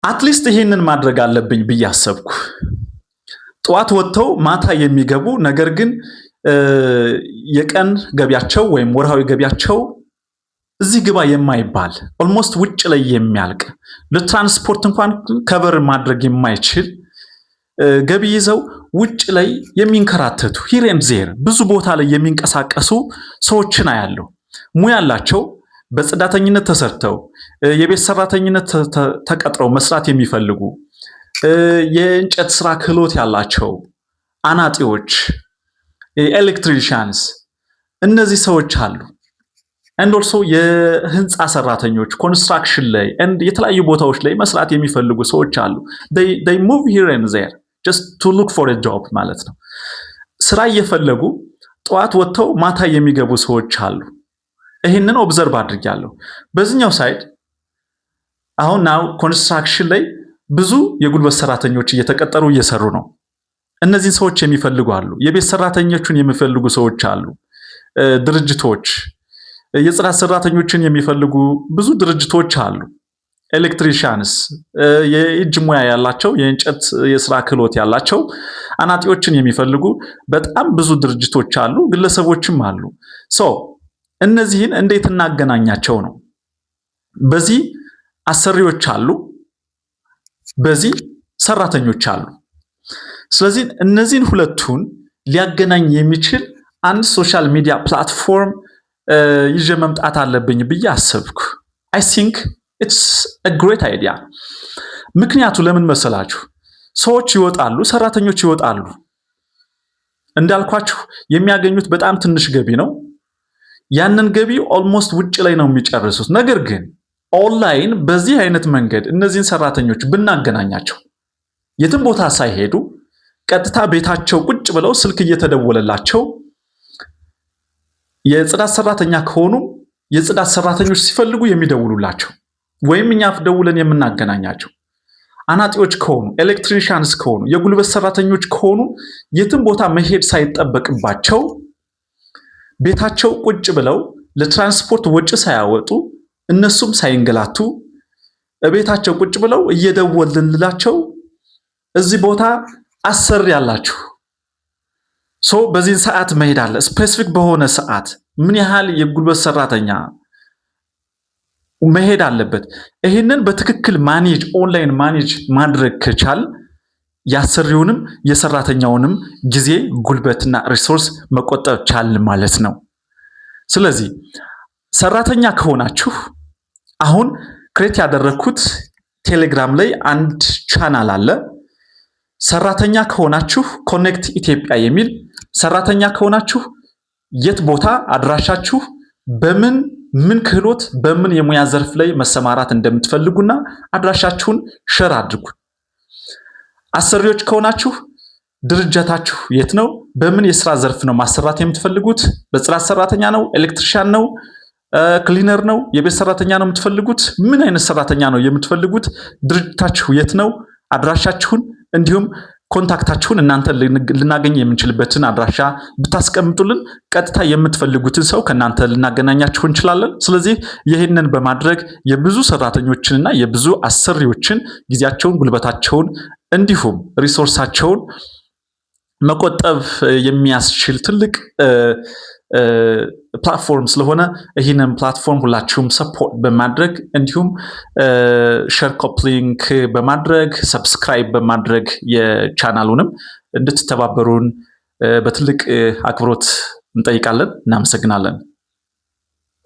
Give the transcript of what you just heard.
አትሊስት ይሄንን ማድረግ አለብኝ ብዬ አሰብኩ። ጠዋት ወጥተው ማታ የሚገቡ ነገር ግን የቀን ገቢያቸው ወይም ወርሃዊ ገቢያቸው እዚህ ግባ የማይባል ኦልሞስት ውጭ ላይ የሚያልቅ ለትራንስፖርት እንኳን ከቨር ማድረግ የማይችል ገቢ ይዘው ውጭ ላይ የሚንከራተቱ ሂር ኤንድ ዜር ብዙ ቦታ ላይ የሚንቀሳቀሱ ሰዎችን አያለሁ። ሙያ ያላቸው በጽዳተኝነት ተሰርተው የቤት ሰራተኝነት ተቀጥረው መስራት የሚፈልጉ የእንጨት ስራ ክህሎት ያላቸው አናጢዎች፣ ኤሌክትሪሻንስ እነዚህ ሰዎች አሉ። and also የህንፃ ሰራተኞች ኮንስትራክሽን ላይ and የተለያዩ ቦታዎች ላይ መስራት የሚፈልጉ ሰዎች አሉ። they move here and there just to look for a job ማለት ነው። ስራ እየፈለጉ ጠዋት ወጥተው ማታ የሚገቡ ሰዎች አሉ። ይሄንን ኦብዘርቭ አድርጊያለሁ። በዚህኛው ሳይድ አሁን ናው ኮንስትራክሽን ላይ ብዙ የጉልበት ሰራተኞች እየተቀጠሩ እየሰሩ ነው። እነዚህን ሰዎች የሚፈልጉ አሉ። የቤት ሰራተኞችን የሚፈልጉ ሰዎች አሉ። ድርጅቶች የጽዳት ሰራተኞችን የሚፈልጉ ብዙ ድርጅቶች አሉ። ኤሌክትሪሻንስ የእጅ ሙያ ያላቸው የእንጨት የስራ ክህሎት ያላቸው አናጢዎችን የሚፈልጉ በጣም ብዙ ድርጅቶች አሉ፣ ግለሰቦችም አሉ። ሶ እነዚህን እንዴት እናገናኛቸው ነው? በዚህ አሰሪዎች አሉ፣ በዚህ ሰራተኞች አሉ። ስለዚህ እነዚህን ሁለቱን ሊያገናኝ የሚችል አንድ ሶሻል ሚዲያ ፕላትፎርም ይዤ መምጣት አለብኝ ብዬ አሰብኩ። አይ ቲንክ ኢትስ አ ግሬት አይዲያ። ምክንያቱ ለምን መሰላችሁ? ሰዎች ይወጣሉ፣ ሰራተኞች ይወጣሉ። እንዳልኳችሁ የሚያገኙት በጣም ትንሽ ገቢ ነው። ያንን ገቢ ኦልሞስት ውጭ ላይ ነው የሚጨርሱት። ነገር ግን ኦንላይን በዚህ አይነት መንገድ እነዚህን ሰራተኞች ብናገናኛቸው የትም ቦታ ሳይሄዱ ቀጥታ ቤታቸው ቁጭ ብለው ስልክ እየተደወለላቸው የጽዳት ሰራተኛ ከሆኑ የጽዳት ሰራተኞች ሲፈልጉ የሚደውሉላቸው ወይም እኛ ደውለን የምናገናኛቸው፣ አናጢዎች ከሆኑ ኤሌክትሪሻንስ ከሆኑ የጉልበት ሰራተኞች ከሆኑ የትም ቦታ መሄድ ሳይጠበቅባቸው ቤታቸው ቁጭ ብለው ለትራንስፖርት ወጪ ሳያወጡ እነሱም ሳይንገላቱ ቤታቸው ቁጭ ብለው እየደወልንላቸው እዚህ ቦታ አሰሪ ያላችሁ በዚህ ሰዓት መሄድ አለ። ስፔሲፊክ በሆነ ሰዓት ምን ያህል የጉልበት ሰራተኛ መሄድ አለበት። ይሄንን በትክክል ኦንላይን ማኔጅ ማድረግ ከቻል ያሰሪውንም የሰራተኛውንም ጊዜ ጉልበትና ሪሶርስ መቆጠብ ቻል ማለት ነው። ስለዚህ ሰራተኛ ከሆናችሁ አሁን ክሬት ያደረኩት ቴሌግራም ላይ አንድ ቻናል አለ። ሰራተኛ ከሆናችሁ ኮኔክት ኢትዮጵያ የሚል፣ ሰራተኛ ከሆናችሁ የት ቦታ አድራሻችሁ ምን ክህሎት በምን የሙያ ዘርፍ ላይ መሰማራት እንደምትፈልጉና አድራሻችሁን ሼር አድርጉ። አሰሪዎች ከሆናችሁ ድርጅታችሁ የት ነው? በምን የስራ ዘርፍ ነው ማሰራት የምትፈልጉት? በጽዳት ሰራተኛ ነው? ኤሌክትሪሻን ነው? ክሊነር ነው? የቤት ሰራተኛ ነው የምትፈልጉት? ምን አይነት ሰራተኛ ነው የምትፈልጉት? ድርጅታችሁ የት ነው? አድራሻችሁን እንዲሁም ኮንታክታችሁን እናንተ ልናገኝ የምንችልበትን አድራሻ ብታስቀምጡልን ቀጥታ የምትፈልጉትን ሰው ከናንተ ልናገናኛችሁ እንችላለን። ስለዚህ ይህንን በማድረግ የብዙ ሰራተኞችንና የብዙ አሰሪዎችን ጊዜያቸውን፣ ጉልበታቸውን እንዲሁም ሪሶርሳቸውን መቆጠብ የሚያስችል ትልቅ ፕላትፎርም ስለሆነ ይህንን ፕላትፎርም ሁላችሁም ሰፖርት በማድረግ እንዲሁም ሼር ኮፕሊንክ በማድረግ ሰብስክራይብ በማድረግ የቻናሉንም እንድትተባበሩን በትልቅ አክብሮት እንጠይቃለን። እናመሰግናለን።